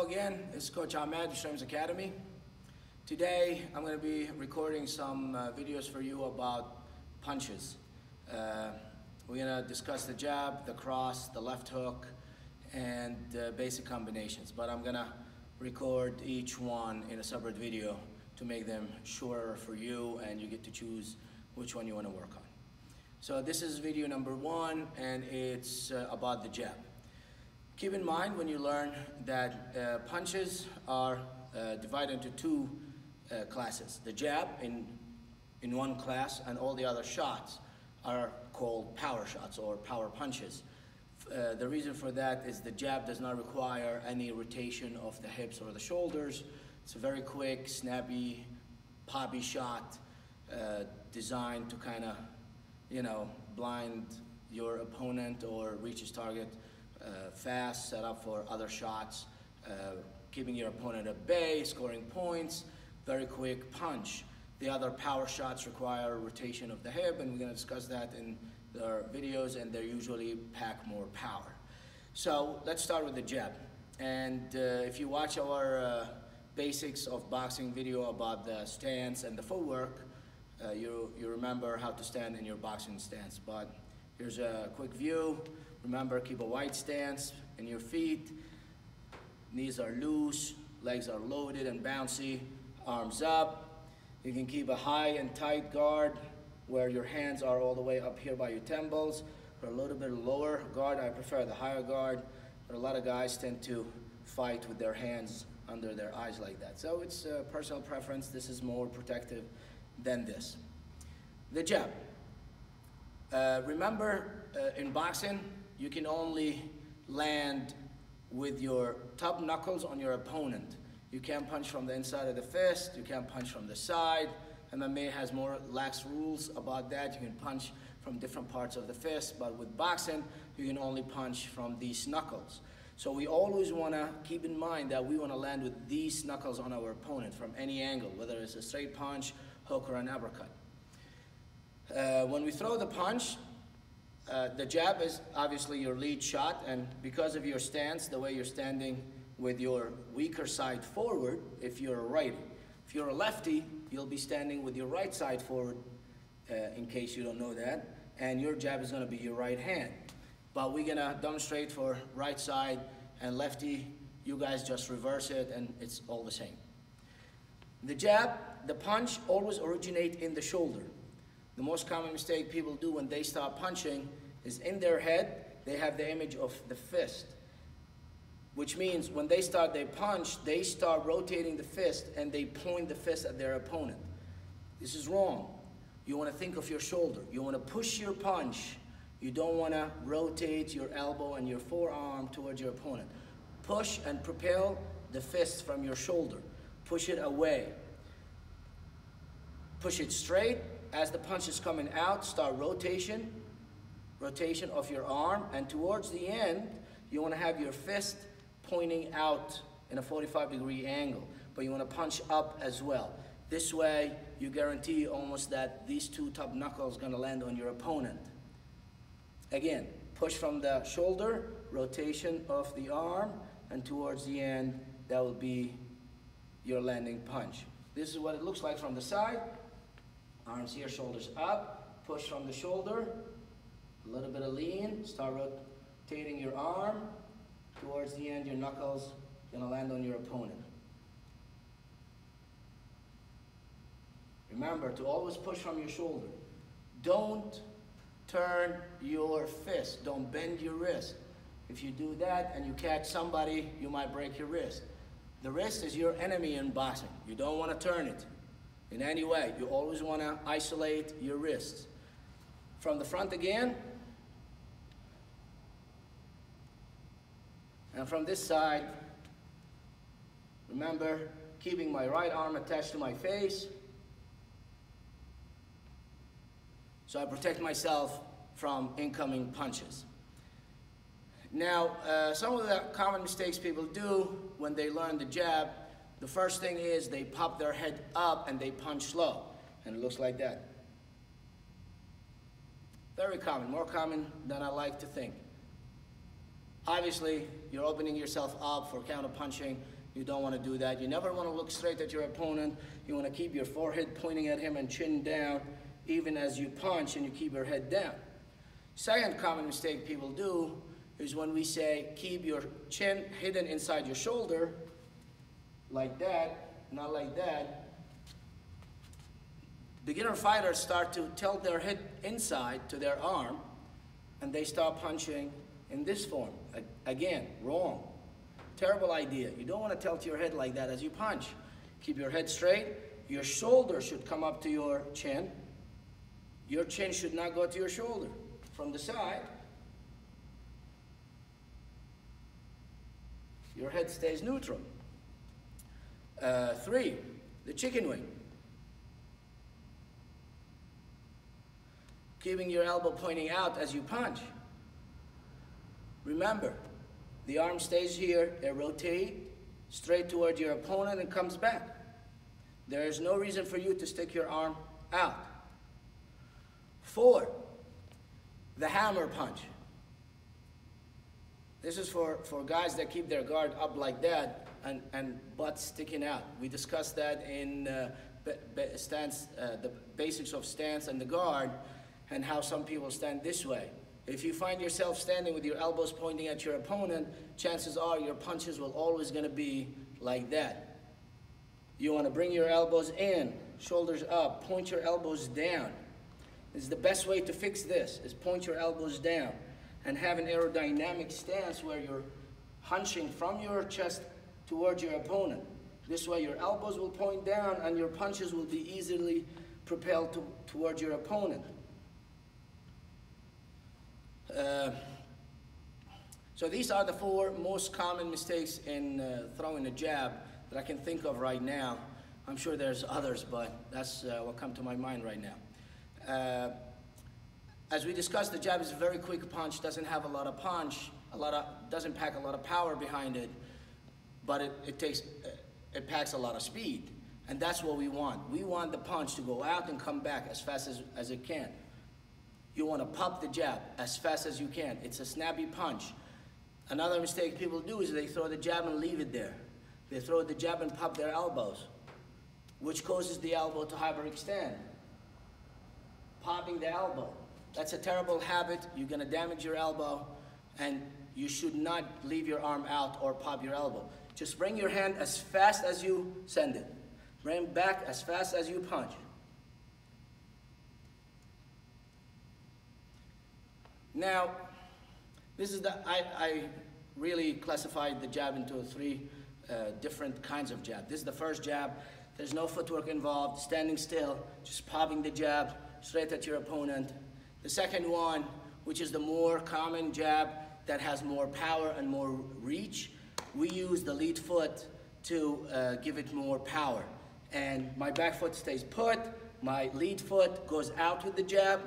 Hello again, this is Coach Ahmed with Streams Academy. Today I'm going to be recording some videos for you about punches. We're going to discuss the jab, the cross, the left hook, and basic combinations. But I'm going to record each one in a separate video to make them shorter for you, and you get to choose which one you want to work on. So this is video number 1, and it's about the jab. Keep in mind when you learn that punches are divided into two classes. The jab in one class, and all the other shots are called power shots or power punches. The reason for that is the jab does not require any rotation of the hips or the shoulders. It's a very quick, snappy, poppy shot designed to kind of, blind your opponent or reach his target fast, set up for other shots, keeping your opponent at bay, scoring points, very quick punch. The other power shots require rotation of the hip, and we're going to discuss that in our videos, and they usually pack more power. So let's start with the jab. And if you watch our basics of boxing video about the stance and the footwork, you remember how to stand in your boxing stance. But here's a quick view. Remember, keep a wide stance in your feet. Knees are loose, legs are loaded and bouncy, arms up. You can keep a high and tight guard where your hands are all the way up here by your temples, or a little bit lower guard. I prefer the higher guard, but a lot of guys tend to fight with their hands under their eyes like that. So it's a personal preference. This is more protective than this. The jab. Remember, in boxing, you can only land with your top knuckles on your opponent. You can't punch from the inside of the fist, you can't punch from the side. MMA has more lax rules about that. You can punch from different parts of the fist, but with boxing, you can only punch from these knuckles. So we always want to keep in mind that we want to land with these knuckles on our opponent from any angle, whether it's a straight punch, hook, or an uppercut. When we throw the punch, the jab is obviously your lead shot, and because of your stance, the way you're standing with your weaker side forward, if you're a righty. If you're a lefty, you'll be standing with your right side forward, in case you don't know that, and your jab is going to be your right hand. But we're going to demonstrate for right side and lefty. You guys just reverse it, and it's all the same. The jab, the punch, always originate in the shoulder. The most common mistake people do when they start punching is in their head, they have the image of the fist, which means when they start their punch, they start rotating the fist and they point the fist at their opponent. This is wrong. You want to think of your shoulder. You want to push your punch. You don't want to rotate your elbow and your forearm towards your opponent. Push and propel the fist from your shoulder. Push it away. Push it straight. As the punch is coming out, start rotation of your arm, and towards the end, you want to have your fist pointing out in a 45-degree angle, but you want to punch up as well. This way, you guarantee almost that these two top knuckles are going to land on your opponent. Again, push from the shoulder, rotation of the arm, and towards the end, that will be your landing punch. This is what it looks like from the side. Arms here, shoulders up, push from the shoulder, a little bit of lean, start rotating your arm. Towards the end, your knuckles are going to land on your opponent. Remember to always push from your shoulder. Don't turn your fist. Don't bend your wrist. If you do that and you catch somebody, you might break your wrist. The wrist is your enemy in boxing. You don't want to turn it in any way. You always want to isolate your wrists. From the front again. And from this side, remember, keeping my right arm attached to my face, so I protect myself from incoming punches. Now, some of the common mistakes people do when they learn the jab, the first thing is they pop their head up and they punch slow, and it looks like that. Very common, more common than I like to think. Obviously, you're opening yourself up for counter punching. You don't want to do that. You never want to look straight at your opponent. You want to keep your forehead pointing at him and chin down, even as you punch, and you keep your head down. Second common mistake people do is when we say keep your chin hidden inside your shoulder, like that, not like that. Beginner fighters start to tilt their head inside to their arm, and they start punching in this form. Again, wrong. Terrible idea. You don't want to tilt your head like that as you punch. Keep your head straight. Your shoulder should come up to your chin. Your chin should not go to your shoulder. From the side, your head stays neutral. 3, the chicken wing. Keeping your elbow pointing out as you punch. Remember, the arm stays here, it rotates straight toward your opponent and comes back. There is no reason for you to stick your arm out. 4, the hammer punch. This is for guys that keep their guard up like that and butt sticking out. We discussed that in stance, the basics of stance and the guard, and how some people stand this way. If you find yourself standing with your elbows pointing at your opponent, chances are your punches will always going to be like that. You want to bring your elbows in, shoulders up, point your elbows down. This is the best way to fix this, is point your elbows down and have an aerodynamic stance where you're hunching from your chest towards your opponent. This way your elbows will point down and your punches will be easily propelled towards your opponent. So these are the 4 most common mistakes in throwing a jab that I can think of right now. I'm sure there's others, but that's what come to my mind right now. As we discussed, the jab is a very quick punch, doesn't have a lot of punch, doesn't pack a lot of power behind it, but it packs a lot of speed. And that's what we want. We want the punch to go out and come back as fast as it can. You want to pop the jab as fast as you can. It's a snappy punch. Another mistake people do is they throw the jab and leave it there. They throw the jab and pop their elbows, which causes the elbow to hyperextend. Popping the elbow. That's a terrible habit. You're going to damage your elbow, and you should not leave your arm out or pop your elbow. Just bring your hand as fast as you send it. Bring it back as fast as you punch. Now, this is I really classified the jab into 3 different kinds of jab. This is the first jab. There's no footwork involved, standing still, just popping the jab straight at your opponent. The second one, which is the more common jab that has more power and more reach, we use the lead foot to give it more power. And my back foot stays put, my lead foot goes out with the jab,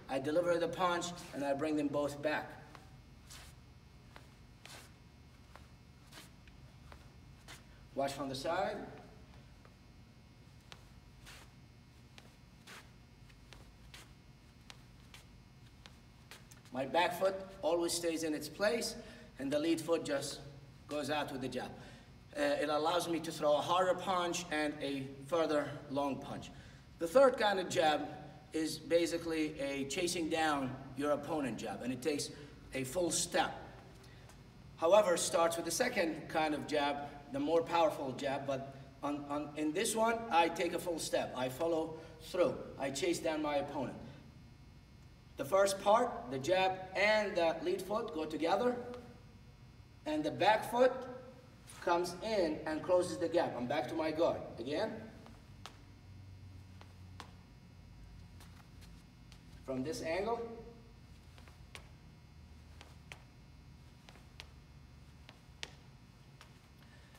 I deliver the punch, and I bring them both back. Watch from the side. My back foot always stays in its place, and the lead foot just goes out with the jab. It allows me to throw a harder punch and a further long punch. The third kind of jab is basically a chasing down your opponent jab, and it takes a full step. However, it starts with the second kind of jab, the more powerful jab, but in this one, I take a full step. I follow through. I chase down my opponent. The first part, the jab and the lead foot go together, and the back foot comes in and closes the gap. I'm back to my guard. Again. From this angle.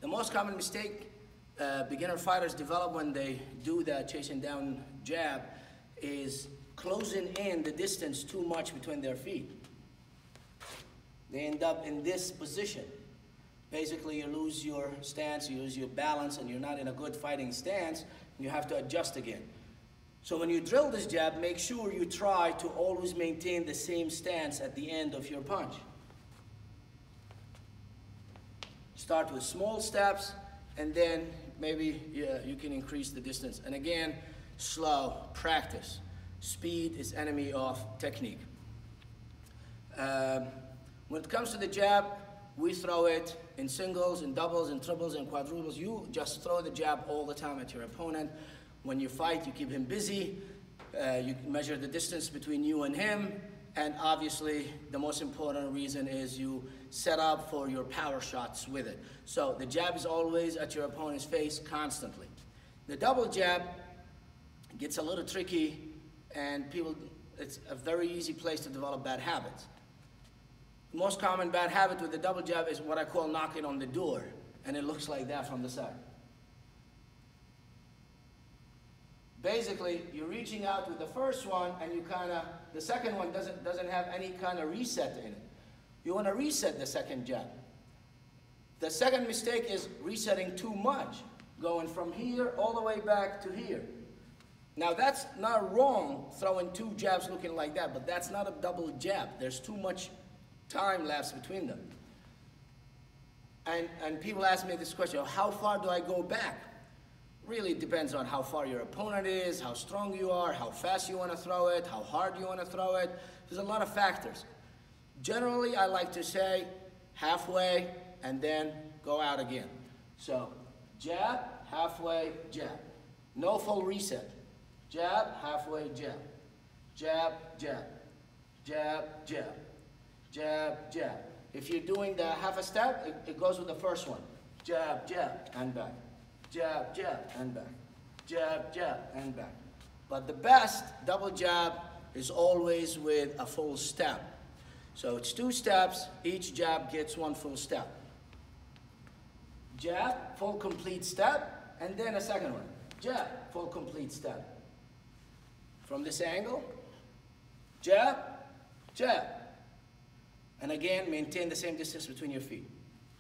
The most common mistake beginner fighters develop when they do the chasing down jab is closing in the distance too much between their feet. They end up in this position. Basically, you lose your stance, you lose your balance, and you're not in a good fighting stance, and you have to adjust again. So when you drill this jab, make sure you try to always maintain the same stance at the end of your punch. Start with small steps, and then maybe you can increase the distance. And again, slow, practice. Speed is enemy of technique. When it comes to the jab, we throw it in singles, in doubles, in triples, in quadruples. You just throw the jab all the time at your opponent. When you fight, you keep him busy. You measure the distance between you and him. And obviously, the most important reason is you set up for your power shots with it. So the jab is always at your opponent's face constantly. The double jab gets a little tricky, and it's a very easy place to develop bad habits. The most common bad habit with the double jab is what I call knocking on the door, and it looks like that from the side. Basically, you're reaching out with the first one, and the second one doesn't have any kind of reset in it. You want to reset the second jab. The second mistake is resetting too much, going from here all the way back to here. Now that's not wrong, throwing two jabs looking like that, but that's not a double jab. There's too much time lapse between them. And people ask me this question, how far do I go back? Really depends on how far your opponent is, how strong you are, how fast you want to throw it, how hard you want to throw it. There's a lot of factors. Generally, I like to say halfway and then go out again. So jab, halfway, jab. No full reset. Jab, halfway, jab. Jab, jab. Jab, jab. Jab, jab. If you're doing the half a step, it goes with the first one. Jab, jab, and back. Jab, jab, and back. Jab, jab, and back. But the best double jab is always with a full step. So it's two steps, each jab gets one full step. Jab, full complete step, and then a second one. Jab, full complete step. From this angle, jab, jab. And again, maintain the same distance between your feet.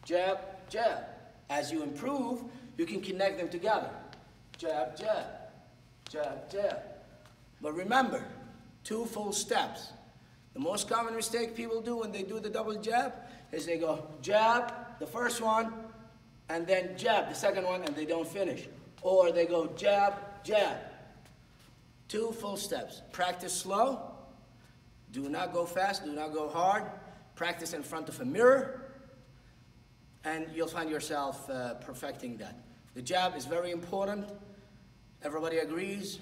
Jab, jab. As you improve, you can connect them together. Jab, jab, jab, jab. But remember, two full steps. The most common mistake people do when they do the double jab is they go jab, the first one, and then jab, the second one, and they don't finish. Or they go jab, jab. Two full steps. Practice slow. Do not go fast, do not go hard. Practice in front of a mirror, and you'll find yourself perfecting that. The jab is very important. Everybody agrees.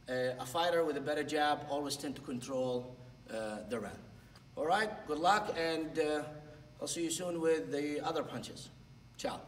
A fighter with a better jab always tends to control the round. All right, good luck, and I'll see you soon with the other punches. Ciao.